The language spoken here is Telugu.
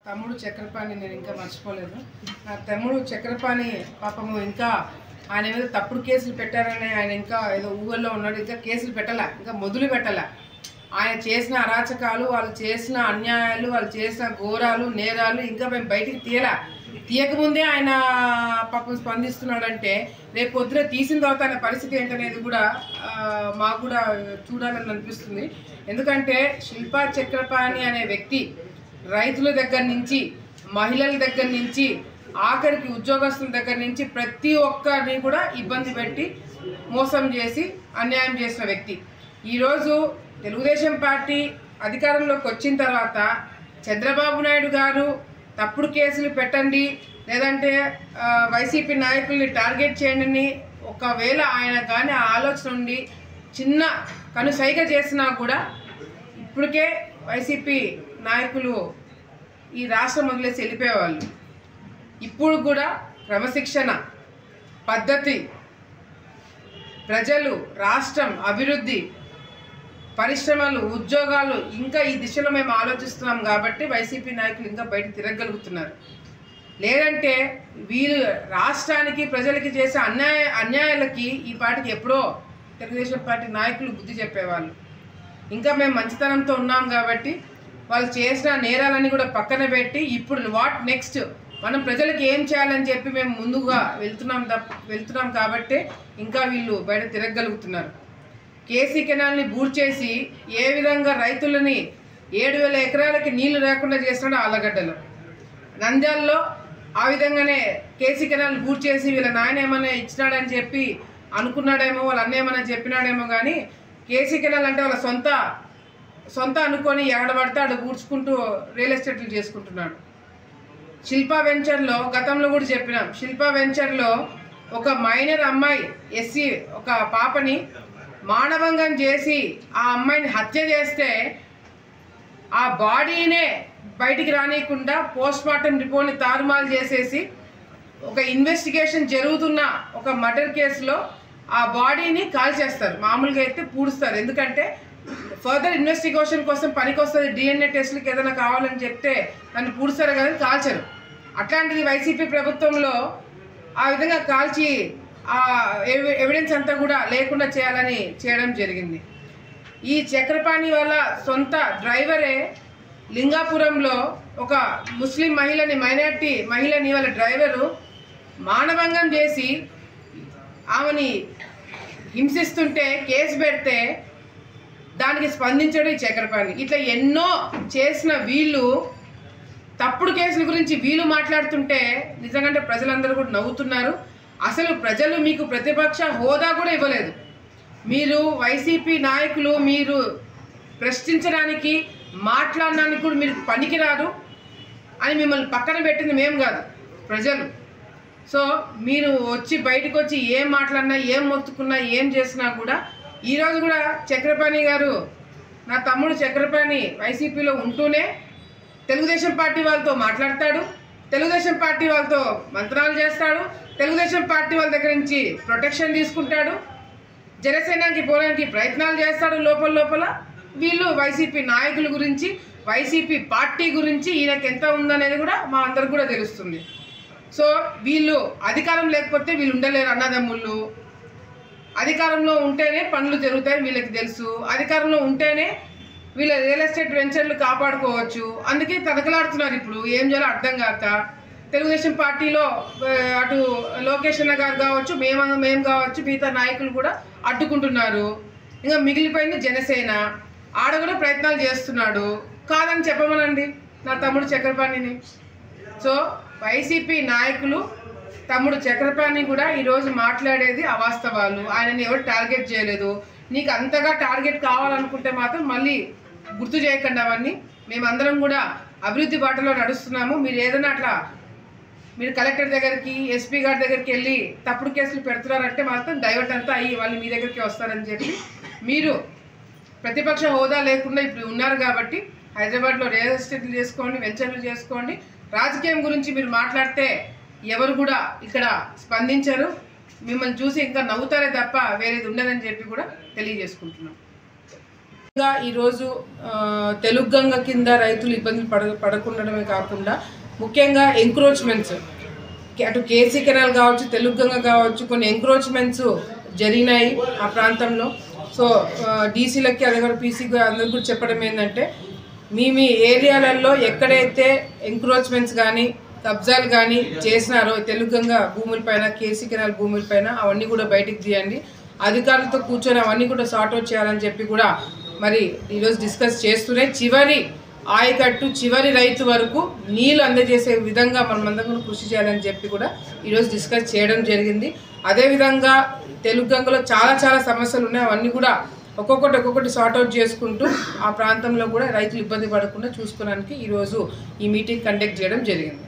తమ్ముడు చక్రపాణి నేను ఇంకా మర్చిపోలేదు. నా తమ్ముడు చక్రపాణి పాపము ఇంకా ఆయన మీద తప్పుడు కేసులు పెట్టారని ఆయన ఇంకా ఏదో ఊళ్ళో ఉన్నాడు. ఇంకా కేసులు పెట్టాల, ఇంకా మొదలు పెట్టాల. ఆయన చేసిన అరాచకాలు, వాళ్ళు చేసిన అన్యాయాలు, వాళ్ళు చేసిన ఘోరాలు, నేరాలు ఇంకా మేము బయటికి తీయకముందే ఆయన పాపం స్పందిస్తున్నాడంటే రేపు పొద్దున తీసిన తర్వాత ఆయన పరిస్థితి ఏంటనేది కూడా మాకు కూడా చూడాలని అనిపిస్తుంది. ఎందుకంటే శిల్పా చక్రపాణి అనే వ్యక్తి రైతుల దగ్గర నుంచి, మహిళల దగ్గర నుంచి, ఆఖరికి ఉద్యోగస్తుల దగ్గర నుంచి ప్రతి ఒక్కరిని కూడా ఇబ్బంది పెట్టి మోసం చేసి అన్యాయం చేసిన వ్యక్తి. ఈరోజు తెలుగుదేశం పార్టీ అధికారంలోకి వచ్చిన తర్వాత చంద్రబాబు నాయుడు గారు తప్పుడు కేసులు పెట్టండి, లేదంటే వైసీపీ నాయకుల్ని టార్గెట్ చేయండి, ఒకవేళ ఆయన కానీ ఆ ఆలోచన ఉండి చిన్న కనుసైగ చేసినా కూడా ఇప్పటికే వైసీపీ నాయకులు ఈ రాష్ట్రం వదిలేసి వెళ్ళిపోయేవాళ్ళు. ఇప్పుడు కూడా క్రమశిక్షణ, పద్ధతి, ప్రజలు, రాష్ట్రం అభివృద్ధి, పరిశ్రమలు, ఉద్యోగాలు ఇంకా ఈ దిశలో మేము ఆలోచిస్తున్నాం కాబట్టి వైసీపీ నాయకులు ఇంకా బయట తిరగలుగుతున్నారు. లేదంటే వీళ్ళు రాష్ట్రానికి, ప్రజలకి చేసే అన్యాయాలకి ఈ పార్టీకి ఎప్పుడో తెలుగుదేశం పార్టీ నాయకులు బుద్ధి చెప్పేవాళ్ళు. ఇంకా మేము మంచితనంతో ఉన్నాం కాబట్టి వాళ్ళు చేసిన నేరాలన్నీ కూడా పక్కన పెట్టి ఇప్పుడు వాట్ నెక్స్ట్, మనం ప్రజలకు ఏం చేయాలని చెప్పి మేము ముందుగా వెళ్తున్నాం కాబట్టి ఇంకా వీళ్ళు బయట తిరగలుగుతున్నారు. కేసీ కెనాల్ని బూర్ చేసి ఏ విధంగా రైతులని 7,000 ఎకరాలకి నీళ్లు లేకుండా చేస్తున్నాడు ఆలగడ్డలో, నంద్యాలలో ఆ విధంగానే కేసీ కెనాల్ బూర్ చేసి వీళ్ళ నాయన ఏమైనా ఇచ్చినాడని చెప్పి అనుకున్నాడేమో, వాళ్ళ అన్న ఏమైనా చెప్పినాడేమో, కానీ కేసీ కెనాల్ అంటే వాళ్ళ సొంత అనుకొని ఎగడబడితే ఆడ కూర్చుకుంటూ రియల్ ఎస్టేట్లు చేసుకుంటున్నాడు. శిల్పా వెంచర్లో గతంలో కూడా చెప్పినాం, శిల్పా వెంచర్లో ఒక మైనర్ అమ్మాయి ఎస్సీ ఒక పాపని మానభంగం చేసి ఆ అమ్మాయిని హత్య చేస్తే ఆ బాడీనే బయటికి రానియకుండా పోస్ట్మార్టం రిపోర్ట్ని తారుమారు చేసేసి ఒక ఇన్వెస్టిగేషన్ జరుగుతున్న ఒక మర్డర్ కేసులో ఆ బాడీని కాల్చేస్తారు. మామూలుగా అయితే పూడుస్తారు, ఎందుకంటే ఫర్దర్ ఇన్వెస్టిగేషన్ కోసం పనికి వస్తుంది, DNA టెస్ట్లకి ఏదైనా కావాలని చెప్తే దాన్ని పూడుస్తారు కదా, కాల్చరు. అట్లాంటిది వైసీపీ ప్రభుత్వంలో ఆ విధంగా కాల్చి ఆ ఎవిడెన్స్ అంతా కూడా లేకుండా చేయడం జరిగింది. ఈ చక్రపాణి వాళ్ళ సొంత డ్రైవరే లింగాపురంలో ఒక ముస్లిం మహిళని, మైనార్టీ మహిళని వాళ్ళ డ్రైవరు మానభంగం చేసి ఆమెని హింసిస్తుంటే కేసు పెడితే దానికి స్పందించడం ఈ చక్రపాణి. ఇట్లా ఎన్నో చేసిన వీళ్ళు తప్పుడు కేసుల గురించి వీళ్ళు మాట్లాడుతుంటే నిజంగా ప్రజలందరూ కూడా నవ్వుతున్నారు. అసలు ప్రజలు మీకు ప్రతిపక్ష హోదా కూడా ఇవ్వలేదు. మీరు వైసీపీ నాయకులు మీరు ప్రశ్నించడానికి, మాట్లాడడానికి కూడా మీరు పనికిరాదు అని మిమ్మల్ని పక్కన పెట్టింది మేము కాదు, ప్రజలు. సో మీరు బయటకు వచ్చి ఏం మాట్లాడినా, ఏం మొత్తుకున్నా, ఏం చేసినా కూడా ఈరోజు కూడా చక్రపాణి గారు, నా తమ్ముడు చక్రపాణి వైసీపీలో ఉంటూనే తెలుగుదేశం పార్టీ వాళ్ళతో మాట్లాడతాడు, తెలుగుదేశం పార్టీ వాళ్ళతో మంత్రాలు చేస్తాడు, తెలుగుదేశం పార్టీ వాళ్ళ దగ్గర నుంచి ప్రొటెక్షన్ తీసుకుంటాడు, జనసేనకి పోవడానికి ప్రయత్నాలు చేస్తాడు లోపల. వీళ్ళు వైసీపీ నాయకుల గురించి, వైసీపీ పార్టీ గురించి ఈయనకి ఎంత ఉందనేది కూడా మా అందరికి కూడా తెలుస్తుంది. సో వీళ్ళు అధికారం లేకపోతే వీళ్ళు ఉండలేరు అన్నదమ్ముళ్ళు. అధికారంలో ఉంటేనే పనులు జరుగుతాయి వీళ్ళకి తెలుసు, అధికారంలో ఉంటేనే వీళ్ళ రియల్ ఎస్టేట్ వెంచర్లు కాపాడుకోవచ్చు. అందుకే తనకలాడుతున్నారు ఇప్పుడు, ఏం చేయాలో అర్థం కాక. తెలుగుదేశం పార్టీలో అటు లోకేష్ అన్న గారు కావచ్చు, మేము కావచ్చు, మిగతా నాయకులు కూడా అడ్డుకుంటున్నారు. ఇంకా మిగిలిపోయింది జనసేన, ఆడ కూడా ప్రయత్నాలు చేస్తున్నాడు. కాదని చెప్పమనండి నా తమ్ముడు చక్రపాణిని. సో వైసీపీ నాయకులు తమ్ముడు చక్రపాణి కూడా ఈరోజు మాట్లాడేది అవాస్తవాలు. ఆయనని ఎవరు టార్గెట్ చేయలేదు. నీకు అంతగా టార్గెట్ కావాలనుకుంటే మాత్రం మళ్ళీ గుర్తు చేయకండి అవన్నీ. మేమందరం కూడా అభివృద్ధి బాటలో నడుస్తున్నాము. మీరు ఏదైనా అట్లా మీరు కలెక్టర్ దగ్గరికి, ఎస్పీ గారి దగ్గరికి వెళ్ళి తప్పుడు కేసులు పెడుతున్నారంటే మాత్రం డైవర్ట్ అంతా అయ్యి వాళ్ళు మీ దగ్గరికి వస్తారని చెప్పి, మీరు ప్రతిపక్ష హోదా లేకుండా ఇప్పుడు ఉన్నారు కాబట్టి హైదరాబాద్లో రియల్ ఎస్టేట్లు చేసుకోండి, వెంచర్లు చేసుకోండి. రాజకీయం గురించి మీరు మాట్లాడితే ఎవరు కూడా ఇక్కడ స్పందించరు, మిమ్మల్ని చూసి ఇంకా నవ్వుతారే తప్ప వేరేది ఉండదని చెప్పి కూడా తెలియజేసుకుంటున్నాం. ఈరోజు తెలుగు గంగ కింద రైతులు ఇబ్బందులు పడకుండడమే కాకుండా ముఖ్యంగా ఎంక్రోచ్మెంట్స్ అటు కేసీ కెనాల్ కావచ్చు, తెలుగు గంగ కావచ్చు, కొన్ని ఎంక్రోచ్మెంట్స్ జరిగినాయి ఆ ప్రాంతంలో. సో డీసీలకి అదే కూడా పీసీకి అందరికీ కూడా చెప్పడం ఏంటంటే, మీ ఏరియాలలో ఎక్కడైతే ఎంక్రోచ్మెంట్స్ కానీ కబ్జాలు కానీ చేసినారో తెలుగు గంగ భూములపైన, కేసీ కెనాల్ భూములపైన అవన్నీ కూడా బయటికి తీయండి. అధికారులతో కూర్చొని అవన్నీ కూడా సార్ట్అవుట్ చేయాలని చెప్పి కూడా మరి ఈరోజు డిస్కస్ చేస్తూనే చివరి ఆయకట్టు చివరి రైతు వరకు నీళ్ళు అందజేసే విధంగా మనమందరం కృషి చేయాలని చెప్పి కూడా ఈరోజు డిస్కస్ చేయడం జరిగింది. అదేవిధంగా తెలుగు గంగలో చాలా సమస్యలు ఉన్నాయి. అవన్నీ కూడా ఒక్కొక్కటి సార్ట్అవుట్ చేసుకుంటూ ఆ ప్రాంతంలో కూడా రైతులు ఇబ్బంది పడకుండా చూసుకోవడానికి ఈరోజు ఈ మీటింగ్ కండక్ట్ చేయడం జరిగింది.